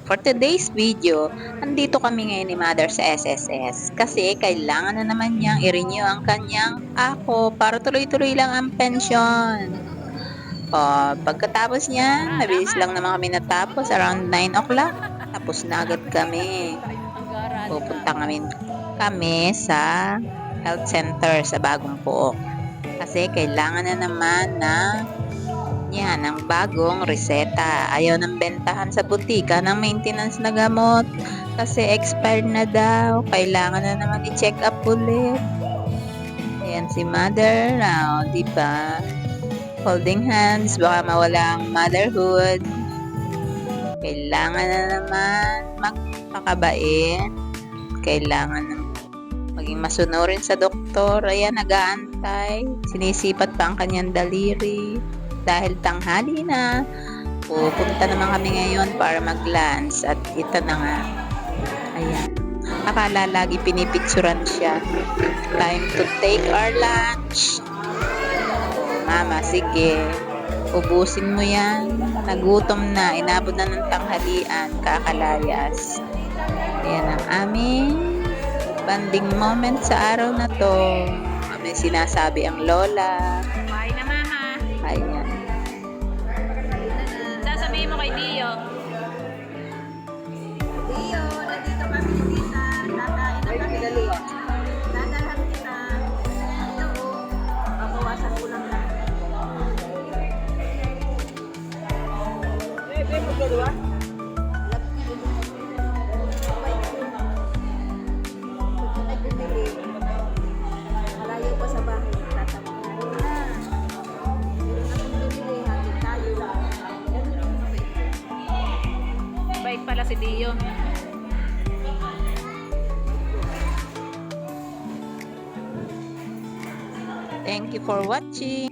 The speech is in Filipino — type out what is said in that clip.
For today's video, andito kami ngayon ni Mother sa SSS kasi kailangan na naman niyang i-renew ang kanyang ako para tuloy-tuloy lang ang pensyon. Pagkatapos niyan, mabilis lang naman kami natapos around 9 o'clock. Tapos na agad kami. Pupunta kami sa health center sa Bagong Pook. Kasi kailangan na naman yan, ang bagong reseta. Ayaw ng bentahan sa butika ng maintenance na gamot kasi expired na daw. Kailangan na naman i-check up ulit. Ayan si Mother now, di ba? Holding hands, baka mawala ang motherhood. Kailangan na naman magpakabait. Kailangan na maging masunurin sa doktor. Ayan, nag-aantay. Sinisipat pa ang kanyang daliri. Dahil tanghali na, pupunta naman kami ngayon para mag-lunch. At ito na nga. Ayan. Akala lagi pinipicturan siya. Time to take our lunch. Mama, sige. Ubusin mo yan. Nagutom na. Inabot na ng tanghalian. Kakalayas. Ayan ang aming banding moment sa araw na to. May sinasabi ang lola. Bye na, Mama. Ayan. Sasabihin mo kay Dio. Dio, nandito kami tita. Kakain na kami. Dadalhan kita. Ito, babawasan ko lang lang. Malayo pa sa bahay. Tatanong na. Bait pala si Dio. Thank you for watching.